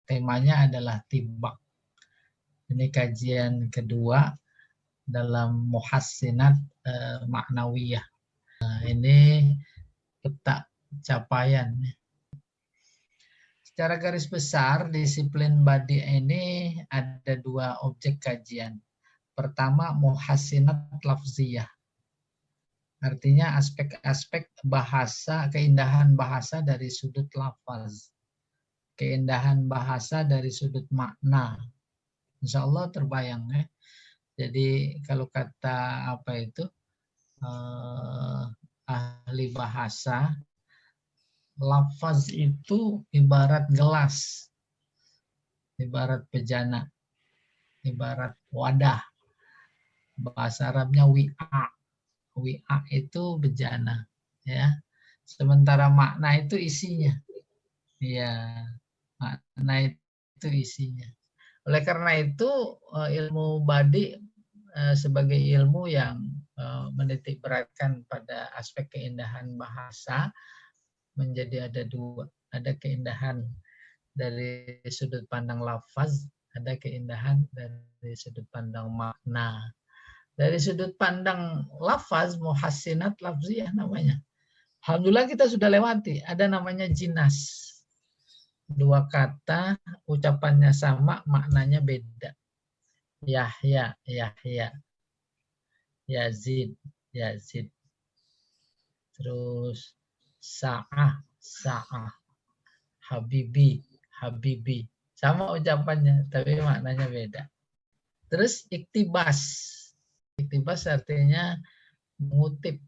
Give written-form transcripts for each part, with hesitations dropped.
Temanya adalah tibak. Ini kajian kedua dalam Muhassinat Ma'nawiyah. Nah, ini peta capaian. Secara garis besar, disiplin badi ini ada dua objek kajian. Pertama, muhassinat lafziyah. Artinya aspek-aspek bahasa, keindahan bahasa dari sudut lafaz. Keindahan bahasa dari sudut makna. Insya Allah terbayang ya. Jadi kalau kata apa itu, ahli bahasa, lafaz itu ibarat gelas, ibarat bejana, ibarat wadah. Bahasa Arabnya wi'a. Wi'a itu bejana, ya. Sementara makna itu isinya. Ya, makna itu isinya. Oleh karena itu ilmu badi sebagai ilmu yang menitik beratkan pada aspek keindahan bahasa menjadi ada dua. Ada keindahan dari sudut pandang lafaz, ada keindahan dari sudut pandang makna. Dari sudut pandang lafaz, muhassinat lafziyah namanya. Alhamdulillah kita sudah lewati. Ada namanya jinas. Dua kata, ucapannya sama, maknanya beda. Yahya, Yahya. Yazid, Yazid. Terus Sa'ah, Sa'ah. Habibi, Habibi. Sama ucapannya, tapi maknanya beda. Terus iktibas. Iktibas artinya mengutip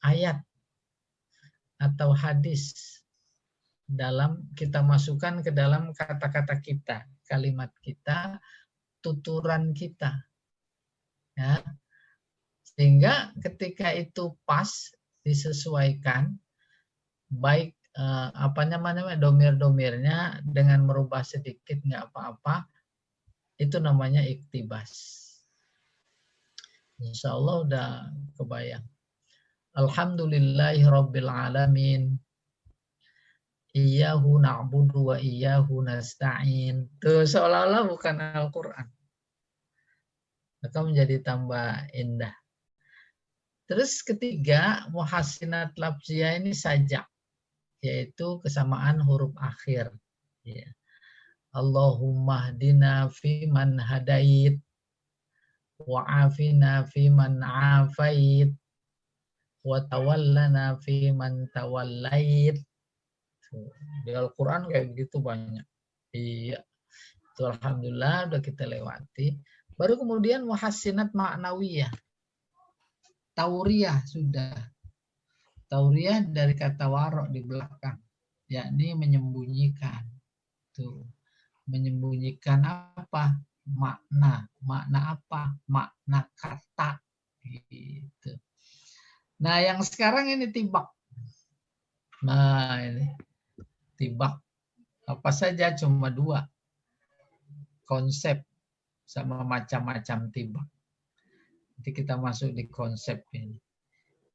ayat atau hadis dalam kita masukkan ke dalam kata-kata kita, kalimat kita, tuturan kita. Ya. Sehingga ketika itu pas disesuaikan baik domir-domirnya dengan merubah sedikit nggak apa-apa, itu namanya iktibas. Insya Allah udah kebayang. Alhamdulillahirabbil alamin. Iyyahu na'budu wa iyyahu nasta'in. Tuh seolah-olah bukan Al-Qur'an. Maka menjadi tambah indah. Terus ketiga, muhassinat lafziyah ini sajak, yaitu kesamaan huruf akhir. Ya. Allahumma hdina fi man hadait, wa'afina fi man afait, wa tawallana fi man tawallait. Di Al-Quran kayak begitu banyak. Iya. Itu alhamdulillah udah kita lewati. Baru kemudian muhassinat ma'nawiyah. Tauriyah sudah. Tauriyah dari kata warok di belakang, yakni menyembunyikan. Tuh. Menyembunyikan apa? Makna. Makna apa? Makna kata. Gitu. Nah, yang sekarang ini tibak. Nah, ini tibak. Apa saja cuma dua. Konsep sama macam-macam tibak. Nanti kita masuk di konsep ini.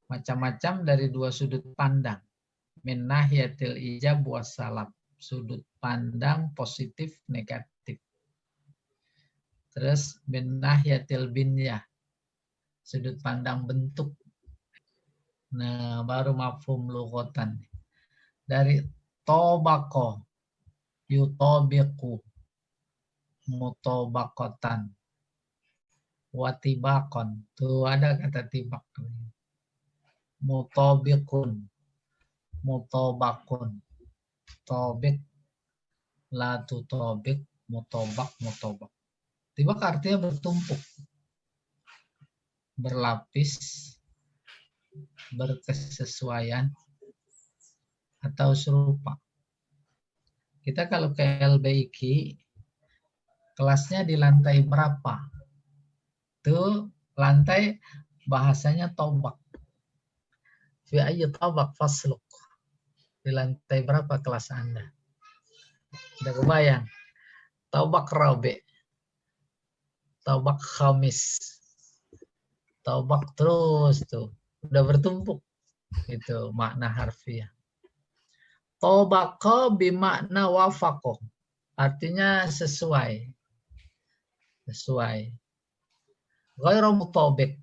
Macam-macam dari dua sudut pandang. Min nahiyatil ijab wassalab. Sudut pandang positif negatif. Terus min nahiyatil binyah. Sudut pandang bentuk. Nah, baru mafhum lughatan. Dari tobako, yutobiku, mutobakotan, watibakon. Tuh ada kata tibak. Mutobikun, mutobakun. Tobik, la tutobik, mutobak, mutobak. Tibak artinya bertumpuk, berlapis, berkesesuaian, atau serupa. Kita kalau ke LBIQ, kelasnya di lantai berapa? Itu lantai bahasanya tobak. Fi ayyi tabaq fasluk. Di lantai berapa kelas Anda? Sudah kebayang? Tobak rabi, tobak khamis, tobak terus tuh. Udah bertumpuk. Itu makna harfiah. Tobaqa bimakna wafaqo. Artinya sesuai. Sesuai. Ghairu mutabiq.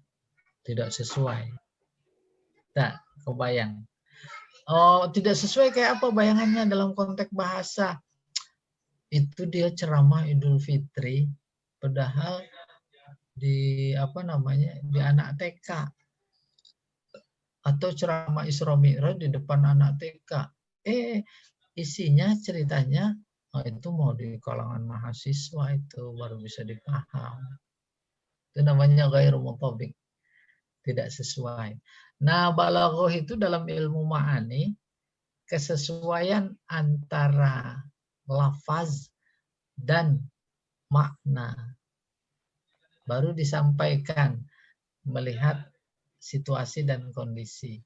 Tidak sesuai. Tak kebayang. Oh, tidak sesuai kayak apa bayangannya dalam konteks bahasa. Itu dia ceramah Idul Fitri, padahal di di anak TK, atau ceramah Isra Mi'raj di depan anak TK. Isinya ceritanya itu mau di kalangan mahasiswa, itu baru bisa dipaham. Itu namanya ghairu mutabiq, tidak sesuai. Nah, balaghah itu dalam ilmu ma'ani kesesuaian antara lafaz dan makna. Baru disampaikan melihat situasi dan kondisi.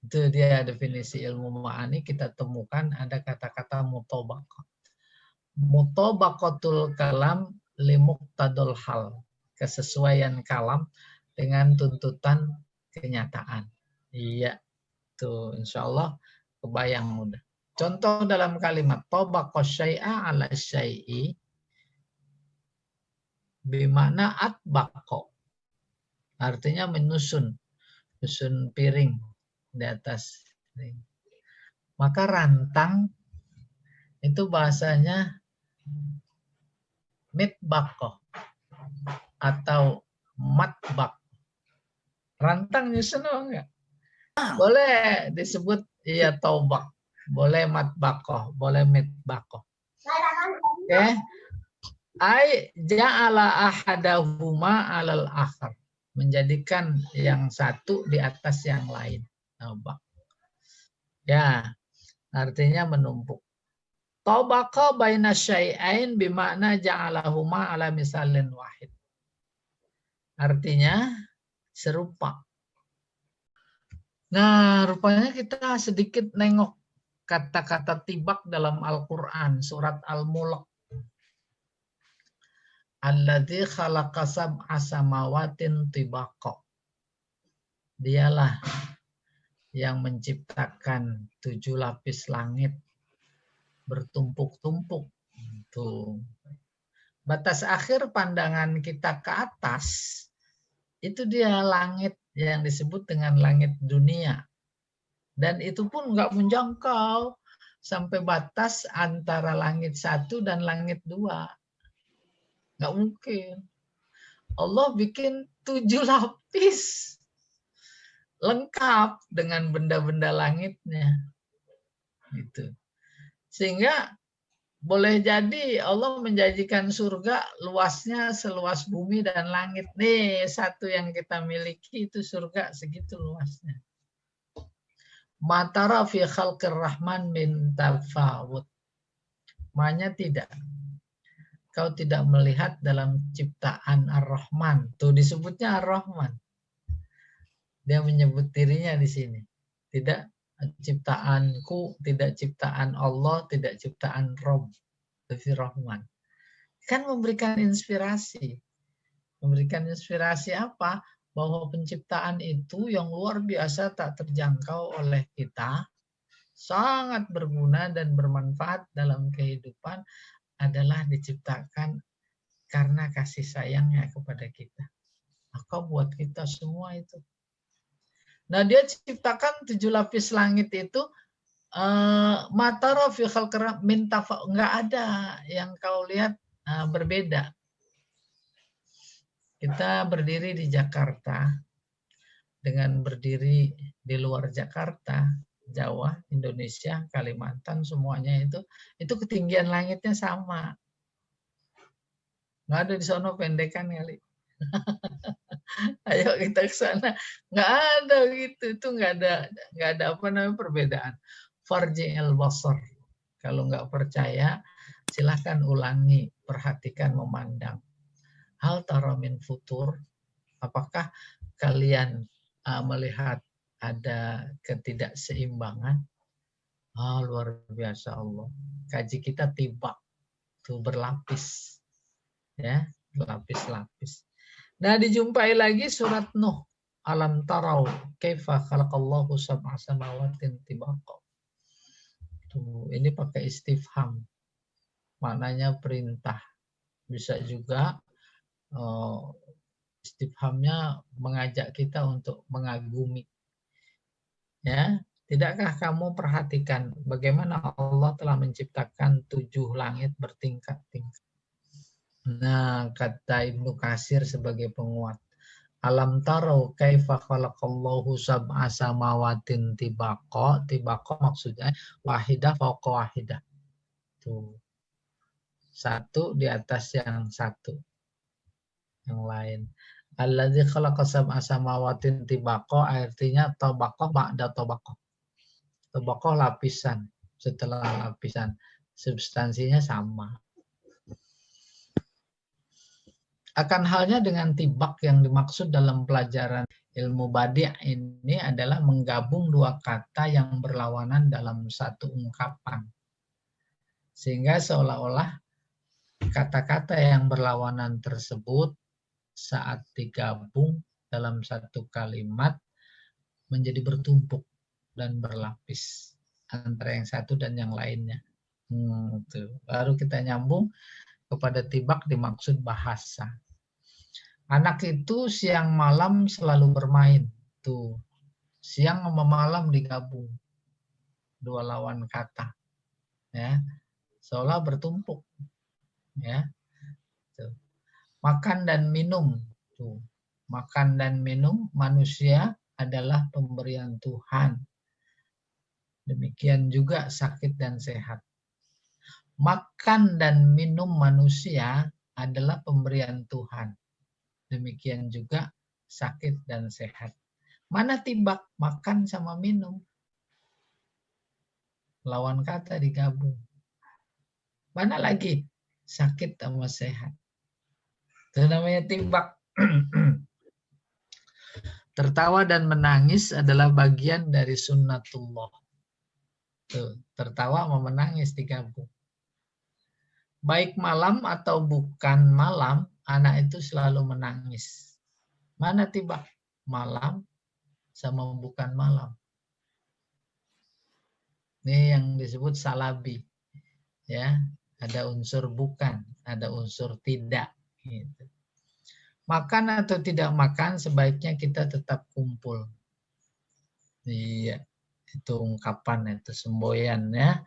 Itu dia definisi ilmu ma'ani. Kita temukan ada kata-kata mutabaqah. Mutabaqatul kalam limuqtadul hal. Kesesuaian kalam dengan tuntutan kenyataan. Iya, tuh insya Allah kebayang mudah. Contoh dalam kalimat tabaqa syai'a ala syai'i bimana atbaqo. Artinya menyusun piring di atas piring. Maka rantang itu bahasanya mitbaqo atau matbaq. Rantang nyusun enggak? Boleh disebut iya taubak, boleh matbaqo, boleh mitbaqo. Oke. Ai ja'ala ahadahuma 'alal akhar. Menjadikan yang satu di atas yang lain. Ya, artinya menumpuk. Tabaqa baina syai'ain bimakna ja'alahuma 'ala misalin wahid. Artinya serupa. Nah, rupanya kita sedikit nengok kata-kata tibak dalam Al-Qur'an, surat Al-Mulk. Alladzi khalaqa sab'a samawatin tibaqa. Dialah yang menciptakan 7 lapis langit bertumpuk-tumpuk. Tuh. Batas akhir pandangan kita ke atas itu dia langit yang disebut dengan langit dunia. Dan itu pun nggak menjangkau sampai batas antara langit 1 dan langit 2. Nggak mungkin. Allah bikin 7 lapis. Lengkap dengan benda-benda langitnya. Gitu. Sehingga boleh jadi Allah menjanjikan surga luasnya seluas bumi dan langit. Nih, satu yang kita miliki itu surga segitu luasnya. Matara fi khalqir rahman min tafawut. Maknanya tidak. Kau tidak melihat dalam ciptaan Ar-Rahman. Tuh disebutnya Ar-Rahman. Dia menyebut dirinya di sini. Tidak ciptaanku, tidak ciptaan Allah, tidak ciptaan Rabb. Tapi Rahman. Kan memberikan inspirasi. Memberikan inspirasi apa? Bahwa penciptaan itu yang luar biasa tak terjangkau oleh kita, sangat berguna dan bermanfaat dalam kehidupan, adalah diciptakan karena kasih sayangnya kepada kita. Maka buat kita semua itu. Nah, dia ciptakan 7 lapis langit itu, matara fi khalqir min tafa, enggak ada yang kau lihat berbeda. Kita berdiri di Jakarta dengan berdiri di luar Jakarta, Jawa, Indonesia, Kalimantan, semuanya itu ketinggian langitnya sama. Nggak ada di sono pendekan kali. Ayo kita ke sana. Nggak ada gitu. Itu nggak ada apa namanya perbedaan. Farji'il basar. Kalau nggak percaya, silahkan ulangi, perhatikan, memandang. Hal tara min futur. Apakah kalian melihat ada ketidakseimbangan? Luar biasa Allah. Kaji kita tiba tuh berlapis. Ya, lapis-lapis. Nah, dijumpai lagi surat Nuh. Alam tarau kaifa khalaqallahu sab'a samawatin tibaqa. Tuh, ini pakai istifham, maknanya perintah. Bisa juga istifhamnya mengajak kita untuk mengagumi. Ya, tidakkah kamu perhatikan bagaimana Allah telah menciptakan 7 langit bertingkat-tingkat? Nah, kata Ibnu Katsir sebagai penguat, alam taro kaifa khalaqallahu sab'a samawatin tibaqa. Tibaqa maksudnya wahidah fauqa wahidah. Tuh. Satu di atas yang satu. Yang lain. Alladzi khalaqa sab'a samawatin tibaqa artinya tabaqah ba'da tabaqah. Tabaqah lapisan setelah lapisan. Substansinya sama. Akan halnya dengan tibak yang dimaksud dalam pelajaran ilmu badi' ini adalah menggabung dua kata yang berlawanan dalam satu ungkapan. Sehingga seolah-olah kata-kata yang berlawanan tersebut saat digabung dalam satu kalimat menjadi bertumpuk dan berlapis antara yang satu dan yang lainnya. Baru kita nyambung kepada tibak dimaksud bahasa. Anak itu siang malam selalu bermain. Tuh, siang sama malam digabung. Dua lawan kata. Ya, seolah bertumpuk. Ya. Tuh. Makan dan minum. Tuh. Makan dan minum manusia adalah pemberian Tuhan. Demikian juga sakit dan sehat. Makan dan minum manusia adalah pemberian Tuhan. Demikian juga sakit dan sehat. Mana tibak makan sama minum? Lawan kata digabung. Mana lagi sakit sama sehat? Itu namanya tibak. Tertawa dan menangis adalah bagian dari sunnatullah. Tuh, tertawa sama menangis digabung. Baik malam atau bukan malam, anak itu selalu menangis. Mana tibak? Malam sama bukan malam. Ini yang disebut salabi. Ya, ada unsur bukan, ada unsur tidak. Gitu. Makan atau tidak makan, sebaiknya kita tetap kumpul. Iya, itu ungkapan, itu semboyan ya.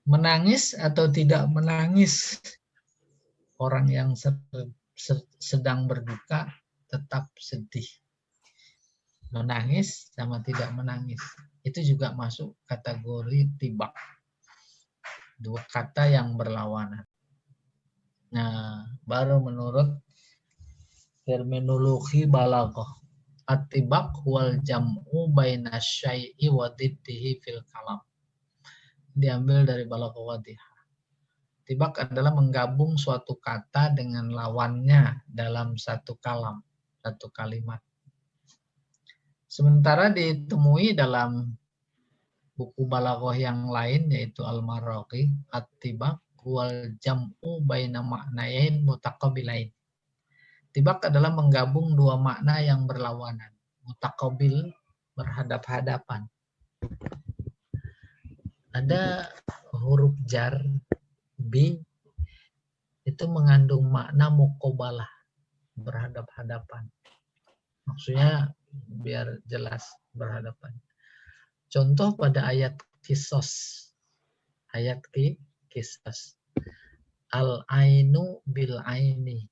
Menangis atau tidak menangis, orang yang sedang berduka tetap sedih. Menangis sama tidak menangis, itu juga masuk kategori tibak. Dua kata yang berlawanan. Nah, baru menurut terminologi balaghah, at-tibak wal jam'u baina syai'i wa diddihi fil kalam. Diambil dari balaghah wadihah. Tibak adalah menggabung suatu kata dengan lawannya dalam satu kalam, satu kalimat. Sementara ditemui dalam buku balaghah yang lain yaitu Al-Maraghi, at-tibak wal jam'u baina ma'nayain mutaqabilain. Tibak adalah menggabung dua makna yang berlawanan. Mutaqabil, berhadap-hadapan. Ada huruf jar bi itu mengandung makna muqabalah, berhadap-hadapan. Maksudnya biar jelas berhadapan. Contoh pada ayat kisos. Ayat kisos. Al-ainu bil aini.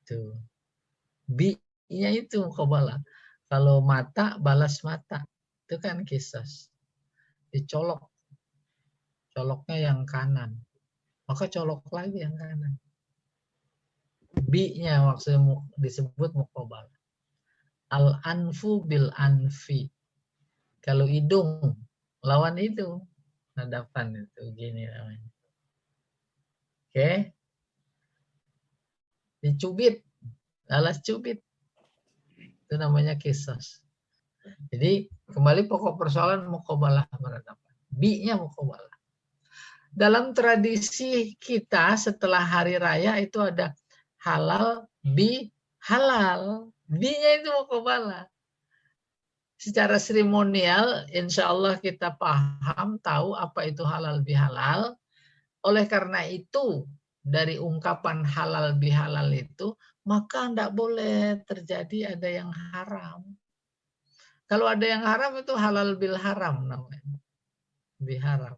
Tuh. Bi-nya itu muqabalah. Kalau mata balas mata. Itu kan kisos. Dicolok. Coloknya yang kanan. Maka colok lagi yang kanan. Bi-nya maksudnya disebut muqabalah. Al-anfu bil anfi. Kalau hidung lawan itu hadapan itu gini namanya. Oke. Dicubit, alas cubit. Itu namanya kisos. Jadi kembali pokok persoalan muqabalah berhadapan. Bi-nya muqabalah. Dalam tradisi kita setelah hari raya itu ada halal, bi, halal. Bi-nya itu muqabalah. secara seremonial, insya Allah kita paham, tahu apa itu halal bihalal. Oleh karena itu, dari ungkapan halal bihalal itu, maka tidak boleh terjadi ada yang haram. Kalau ada yang haram itu halal bil haram namanya. Biharam.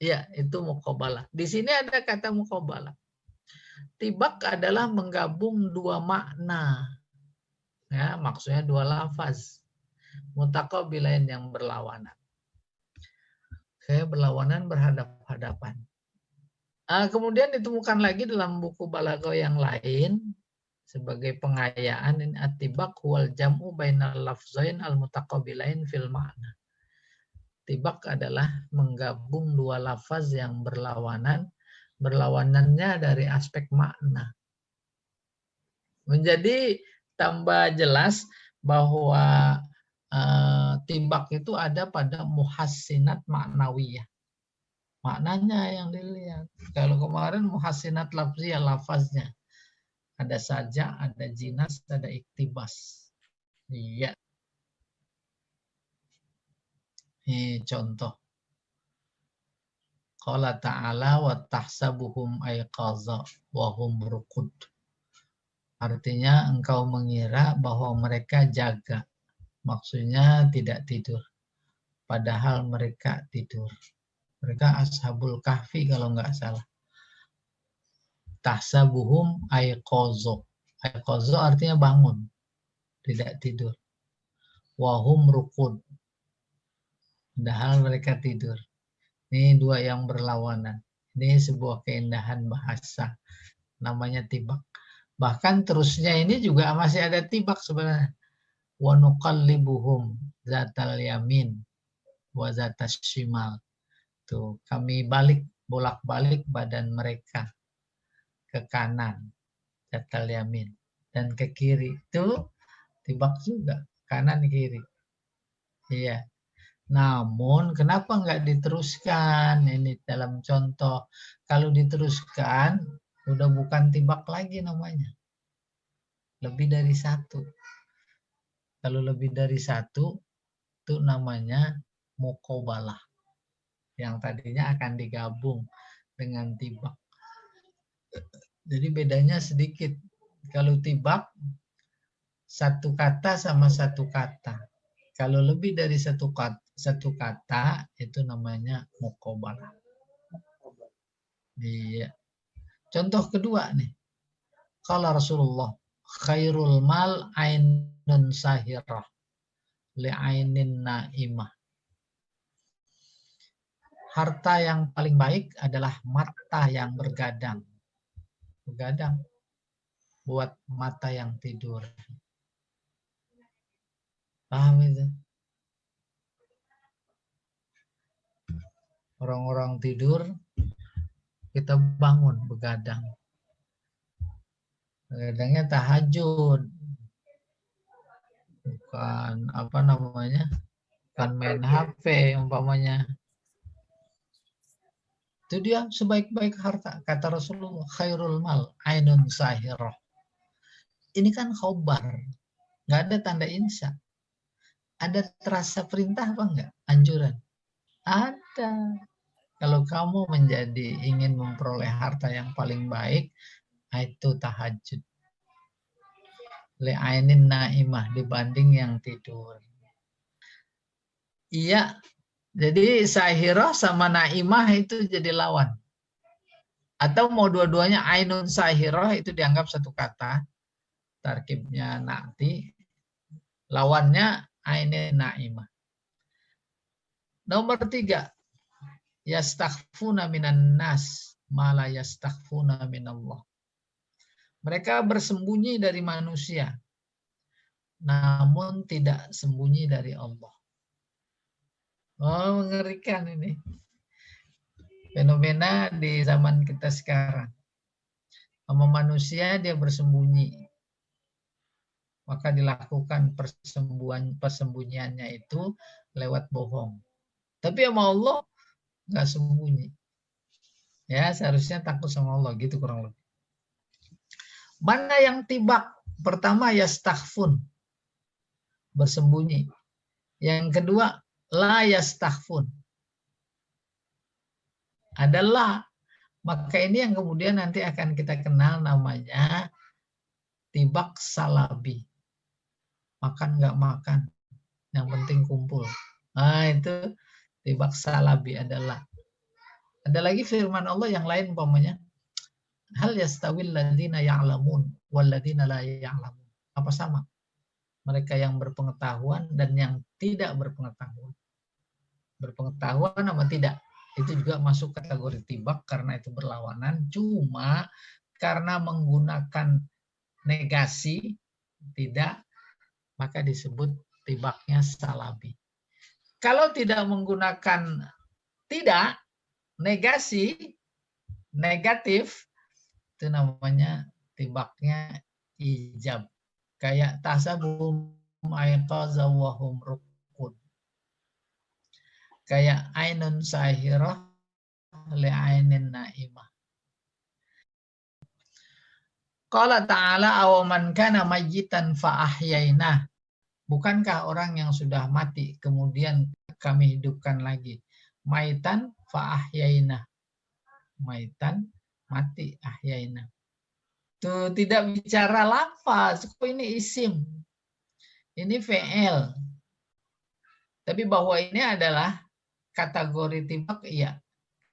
Ya, itu muqabalah. Di sini ada kata muqabalah. Tibak adalah menggabung dua makna. Ya, maksudnya dua lafaz. Mutaqabilain yang berlawanan. Kayak berlawanan berhadap-hadapan. Kemudian ditemukan lagi dalam buku Balaghah yang lain sebagai pengayaan in atibak wal jam'u bainal lafzain al mutaqabilain fil ma'na. Tibak adalah menggabung dua lafaz yang berlawanan, berlawanannya dari aspek makna. Menjadi tambah jelas bahwa tibak itu ada pada muhassinat maknawiyah. Maknanya yang dilihat. Kalau kemarin muhassinat lafziyah, lafaznya. Ada saja, ada jinas, ada iktibas. Iya. Ini contoh. Qala ta'ala wa tahsabuhum ayqaza wa hum ruqud. Artinya engkau mengira bahwa mereka jaga. Maksudnya tidak tidur. Padahal mereka tidur. Mereka ashabul kahfi kalau nggak salah. Tahsabuhum ayqaza. Ayqaza artinya bangun. Tidak tidur. Wa hum ruqud. Padahal mereka tidur. Ini dua yang berlawanan. Ini sebuah keindahan bahasa. Namanya tibak. Bahkan terusnya ini juga masih ada tibak sebenarnya. Wa nuqallibuhum zatal yamin wa zatas shimal. Tuh, kami bolak-balik badan mereka ke kanan, zatal yamin, dan ke kiri. Itu tibak juga, kanan kiri. Iya. Namun kenapa nggak diteruskan? Ini dalam contoh. Kalau diteruskan, udah bukan tibak lagi namanya. Lebih dari satu. Kalau lebih dari satu, itu namanya muqabalah. Yang tadinya akan digabung dengan tibak. Jadi bedanya sedikit. Kalau tibak, satu kata sama satu kata. Kalau lebih dari satu kata itu namanya muqabalah. Iya. Contoh kedua nih. Qala Rasulullah, khairul mal ainun sahirah li'ainin naimah. Harta yang paling baik adalah mata yang bergadang. Bergadang buat mata yang tidur. Paham itu? Orang-orang tidur, kita bangun begadang. Begadangnya tahajud. Bukan apa namanya? Bukan main HP umpamanya. Itu dia sebaik-baik harta. Kata Rasulullah, khairul mal ainun sahirah. Ini kan khobar. Nggak ada tanda insya. Ada terasa perintah apa enggak? Anjuran. Ada. Kalau kamu ingin memperoleh harta yang paling baik, itu tahajud. Li'ainin naimah, dibanding yang tidur. Iya, jadi sahirah sama naimah itu jadi lawan. Atau mau dua-duanya ainun sahirah itu dianggap satu kata. Tarkibnya na'ti. Lawannya ainin naimah. Nomor 3. Yastakhfuna minan nas ma la yastakhfuna minallah. Mereka bersembunyi dari manusia, namun tidak sembunyi dari Allah. Oh, mengerikan ini. Fenomena di zaman kita sekarang. Sama manusia dia bersembunyi. Maka dilakukan persembunyiannya itu lewat bohong. Tapi sama Allah nggak sembunyi. Ya, seharusnya takut sama Allah, gitu kurang lebih. Mana yang tibak? Pertama yastakhfun. bersembunyi. Yang kedua, la yastakhfun. Adalah, maka ini yang kemudian nanti akan kita kenal namanya tibak salabi. Makan nggak makan, yang penting kumpul. Nah itu tibak salabi adalah. Ada lagi firman Allah yang lain umpamanya, hal yastawil ladina ya'lamun wal ladina la ya'lamun. Apa sama? Mereka yang berpengetahuan dan yang tidak berpengetahuan. Berpengetahuan apa tidak? Itu juga masuk kategori tibak karena itu berlawanan. Cuma karena menggunakan negasi, tidak, maka disebut tibaknya salabi. Kalau tidak menggunakan tidak, negasi, negatif, itu namanya tibaknya ijab. Kayak tasabum ayqaza wa hum rukun. Kayak ainun sahirah li ainin naimah. Qala ta'ala awaman kana mayyitan fa ahyainah. Bukankah orang yang sudah mati kemudian kami hidupkan lagi? Maitan fa ahyainah. Maitan mati ahyainah. Tuh tidak bicara lafaz, ini isim. Ini fi'il. Tapi bahwa ini adalah kategori tibak, iya.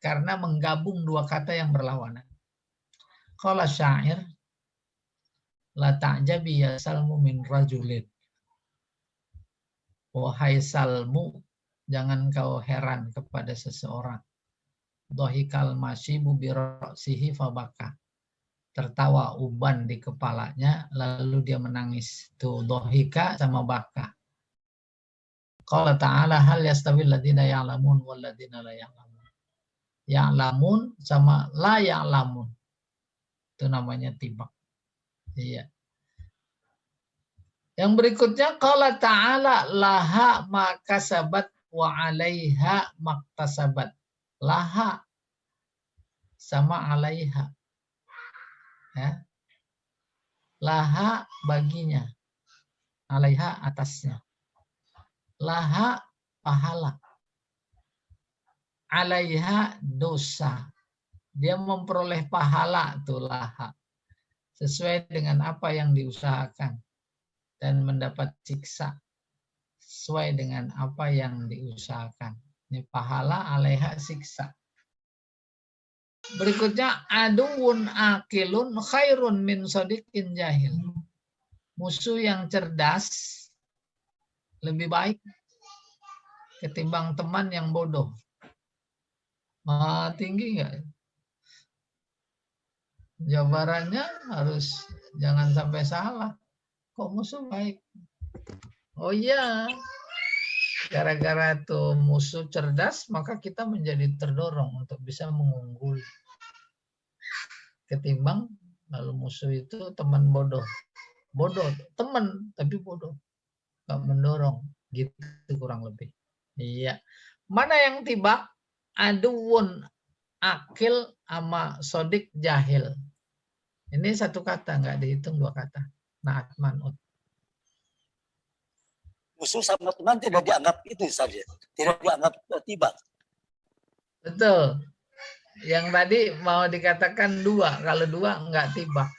Karena menggabung dua kata yang berlawanan. Qala syair, la ta'jabi ya salmu min rajulin. Wahai salmu, jangan kau heran kepada seseorang. Dohikal masyibu birosihi fabaka. Tertawa uban di kepalanya, lalu dia menangis. Tuh, dohika sama baka. Qala ta'ala hal yastawil ladina ya'lamun wal ladina la ya'lamun. Ya'lamun sama la ya'lamun. Itu namanya tibak. Iya. Yang berikutnya qala ta'ala laha makasabat wa 'alaiha maktasabat. Laha sama 'alaiha. Ya. Laha baginya. 'Alaiha atasnya. Laha pahala. 'Alaiha dosa. Dia memperoleh pahala tuh laha. Sesuai dengan apa yang diusahakan. Dan mendapat siksa sesuai dengan apa yang diusahakan. Ini pahala, 'alaiha siksa. Berikutnya aduun akilun khairun min sadiqin jahil. Musuh yang cerdas lebih baik ketimbang teman yang bodoh. Tinggi nggak? Jawabannya harus jangan sampai salah. Kok musuh baik? Oh iya, gara-gara tuh musuh cerdas, maka kita menjadi terdorong untuk bisa mengungguli. Ketimbang lalu musuh itu teman bodoh. Bodoh, teman tapi bodoh. Gak mendorong, gitu kurang lebih. Iya. Mana yang tibak? Aduun akil sama sodik jahil. Ini satu kata, nggak dihitung dua kata. Naat manut. Musuh sama teman tidak dianggap itu saja, tidak dianggap tibak. Betul. Yang tadi mau dikatakan dua, kalau dua nggak tibak.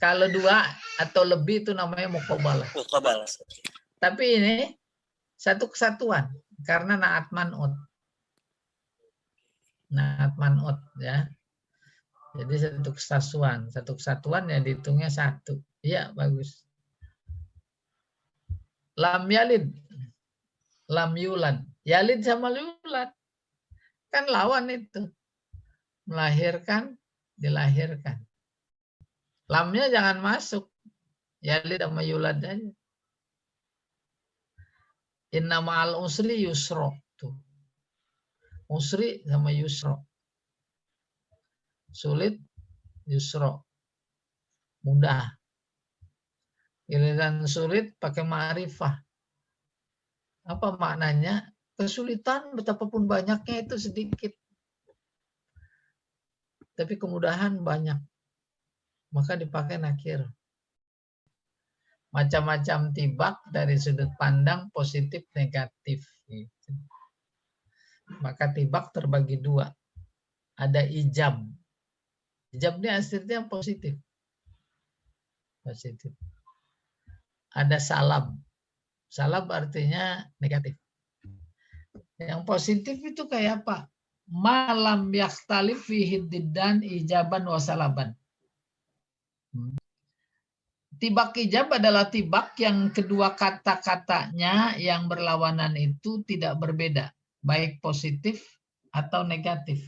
Kalau dua atau lebih itu namanya muqabalah. Muqabalah. Tapi ini satu kesatuan karena naat manut. Naat manut ya. Jadi satu kesatuan ya dihitungnya satu. Iya bagus. Lam yalid, lam yulad. Yalid sama yulad. Kan lawan itu. Melahirkan, dilahirkan. Lamnya jangan masuk. Yalid sama yulad aja. Inna ma'al usri yusro. Tuh. Usri sama yusro. Sulit, yusro. Mudah. Giliran sulit pakai ma'rifah. Apa maknanya? Kesulitan betapapun banyaknya itu sedikit. Tapi kemudahan banyak. Maka dipakai nakir. Macam-macam tibak dari sudut pandang positif negatif. Gitu. Maka tibak terbagi dua. Ada ijab. Ijab ini aslinya positif. Positif. Ada salab. Salab artinya negatif. Yang positif itu kayak apa? Malam yakhtalif fihi diddan ijaban wa salaban. Tibak ijab adalah tibak yang kedua kata-katanya yang berlawanan itu tidak berbeda, baik positif atau negatif.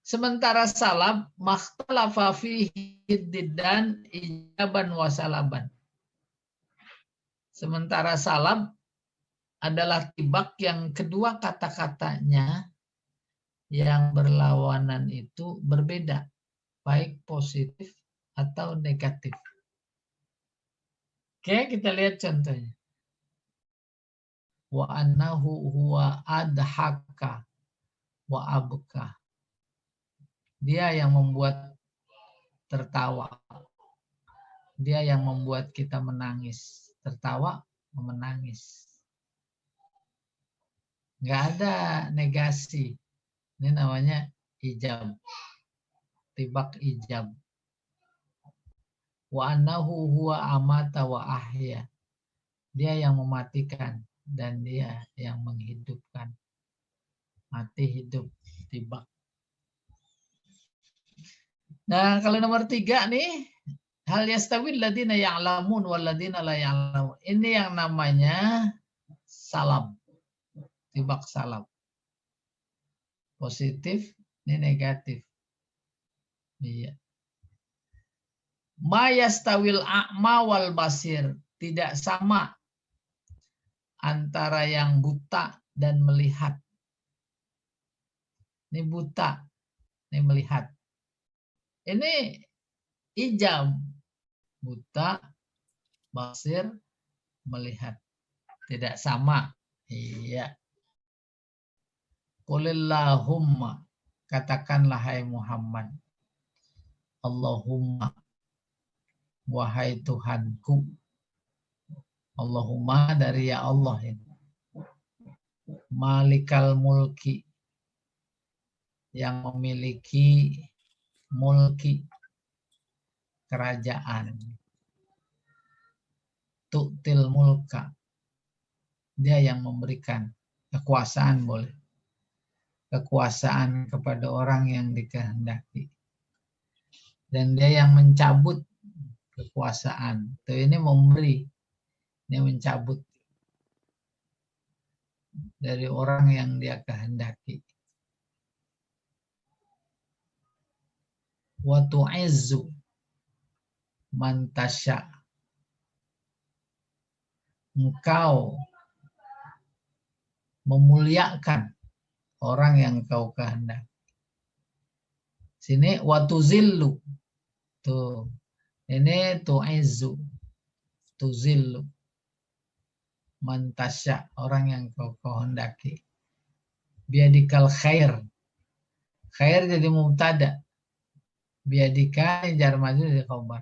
Sementara salab makhtalafa fihi diddan ijaban wa salaban. Sementara salab adalah tibak yang kedua kata-katanya yang berlawanan itu berbeda, baik positif atau negatif. Oke, kita lihat contohnya. Wa annahu huwa adhaka wa abka. Dia yang membuat tertawa. Dia yang membuat kita menangis. Tertawa, menangis. Nggak ada negasi. Ini namanya ijab. Tibak ijab. Wa annahu huwa amata wa ahya. Dia yang mematikan dan dia yang menghidupkan. Mati hidup tibak. Nah, kalau nomor 3 nih, hal yastawil ladina ya'lamun wal ladina la ya'lamun. Ini yang namanya salam. Tibak salam. Positif, ini negatif. Iya. Ma yastawil a'ma wal basir. Tidak sama antara yang buta dan melihat. Ini buta, ini melihat. Ini ijab. Buta, basir, melihat. Tidak sama. Iya. Qulillahumma. Katakanlah hai Muhammad. Allahumma. Wahai Tuhanku. Allahumma dari ya Allah ini. Malikal mulki. Yang memiliki mulki. Kerajaan. Tu'til mulka. Dia yang memberikan kekuasaan boleh. Kekuasaan kepada orang yang dikehendaki. Dan dia yang mencabut kekuasaan. Tuh ini memberi. Ini mencabut dari orang yang dia kehendaki. Wa tu'izzu man tasya. Engkau memuliakan orang yang kau kehendaki. Sini wa tuzillu. Tuh. Ini tu'izzu. Tuzillu. Man tasya, orang yang kau kehendaki. Biadikal khair. Khair jadi mubtada. Biadika jar maju jadi khabar.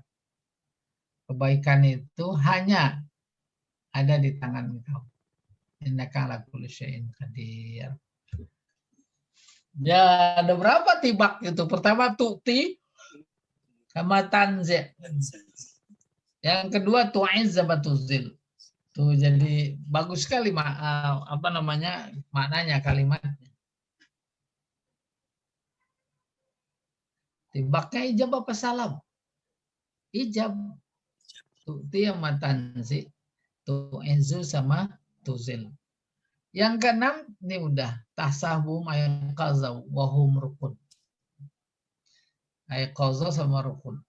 Kebaikan itu hanya ada di tangan engkau. Innaka ala kulli syai'in qadir. Ya, ada berapa tibak itu? Pertama tu'ti sama tanzi. Yang kedua tu'izz sama tuzil. Tuh jadi bagus sekali maknanya kalimatnya. Tibaknya ijab apa salam? Ijab. Tu'ti sama tanzi. Tu'izzu sama tuzil. Yang keenam ini udah tahsahum ayqaza wa hum rukun. Ayqaza sama rukun.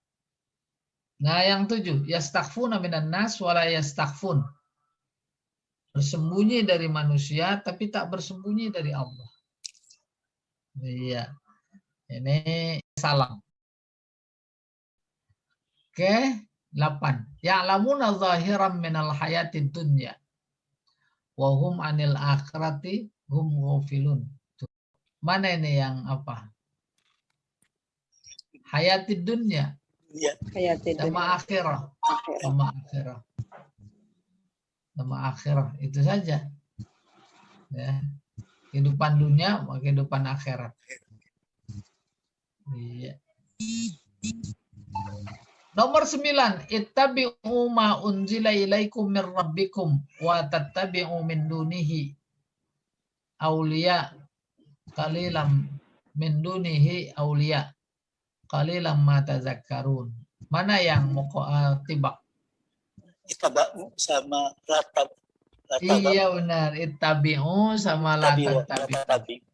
Nah, yang 7 yastakhfuna minan nas wala yastakhfun. Bersembunyi dari manusia tapi tak bersembunyi dari Allah. Iya. Ini salam. Oke, 8. Ya'lamuna zahiran minal hayatid dunya. Wa hum anil akhirati hum ghafilun. Mana ini yang apa? Hayatid dunya. Iya. Sama akhirah. Sama akhirah. Sama akhirah. Itu saja. Ya. Kehidupan dunia, kehidupan akhirat. Iya. Nomor 9, ittabi'u ma unzila ilaikum min rabbikum wa tattabi'u min dunihi awliya qalilam min dunihi awliya qalilam ma tazakkarun. Mana yang mau tibak? Ittabi'u sama ratab. Iya benar, ittabi'u sama la tattabi'u.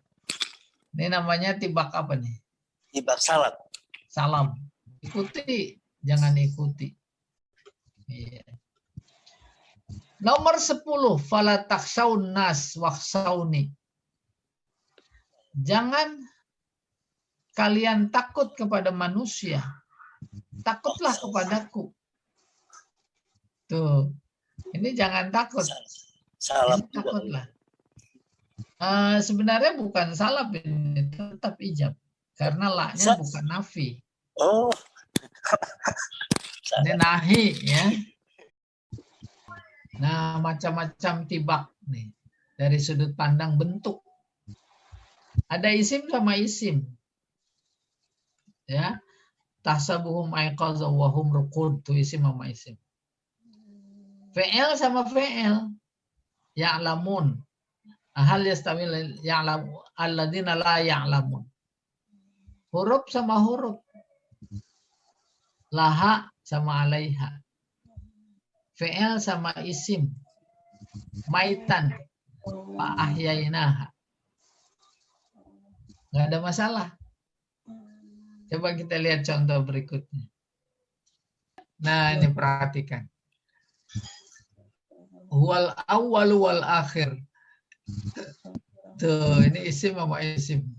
Ini namanya tibak apa nih? Tibak salam. Salam. Ikuti, jangan ikuti. Iya. Nomor 10, fala takhshawun nas wakhshawni. Jangan kalian takut kepada manusia. Takutlah kepadaku. Tuh. Ini jangan takut. Salam ini takutlah. Sebenarnya bukan salaf ini, tetap ijab. Karena la-nya bukan nafi. Oh. Ini nahi ya. Nah, macam-macam tibak nih dari sudut pandang bentuk. Ada isim sama isim. Ya. Tahsabuhum aiqadha wa hum ruqud, tuh isim sama isim. Fi'il sama fi'il. Ya'lamun. Hal yastawil ya'lamu alladzina la ya'lamun. Huruf sama huruf. Laha sama alaiha. Fi'il sama isim. Maitan. Fa'ahyainaha. Nggak ada masalah. Coba kita lihat contoh berikutnya. Nah, ini perhatikan. Wal awwal wal akhir. Tuh, ini isim sama isim.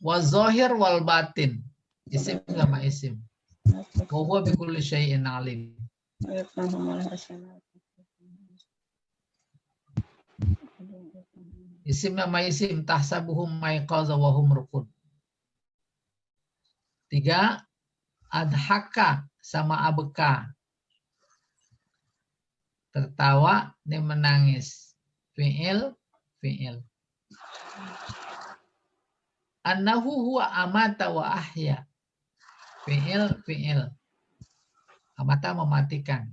Wa zahir wal batin. Isim sama isim. Wa huwa bi kulli syai'in alim. Isim sama isim tahsabuhum maiqadha wa hum ruqud. 3, adhaka sama abeka. Tertawa, ini menangis. Fi'il, fi'il. Annahu huwa amata wa ahya. Fi'il, fi'il. Amata mematikan.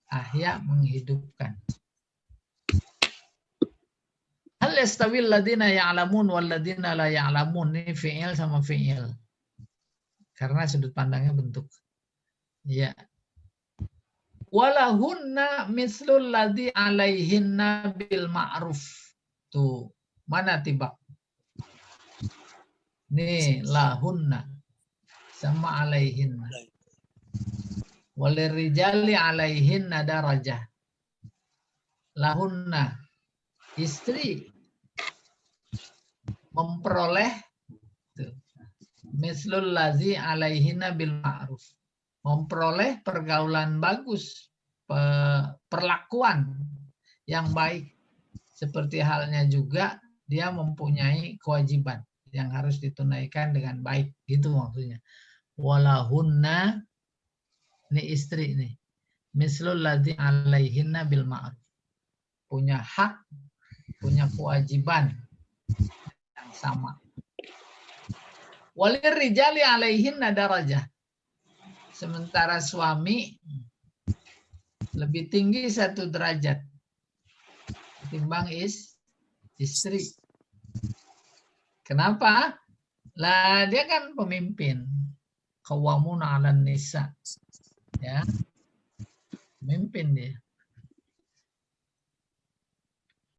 Ahya menghidupkan. Hal yastawil ladina ya'lamun wal ladina la ya'lamun. Ini fi'il sama fi'il. Karena sudut pandangnya bentuk. Ya. Walahunna mislul ladzi alaihinna bil ma'ruf. Tuh, mana tibak? Nih, lahunna sama alaihinna. Walirijali alaihinna darajah. Lahunna, istri memperoleh tuh, mislul ladzi alaihinna bil ma'ruf. Memperoleh pergaulan bagus, perlakuan yang baik. Seperti halnya juga dia mempunyai kewajiban yang harus ditunaikan dengan baik. Gitu maksudnya. Walahunna, ini istri nih. Mislul ladzi alaihinna bil ma'ruf. Punya hak, punya kewajiban yang sama. Walir rijali alaihinna darajah. Sementara suami lebih tinggi 1 derajat ketimbang istri. Kenapa? Lah dia kan pemimpin. Qawwamuna 'alan nisa. Ya. Pemimpin dia.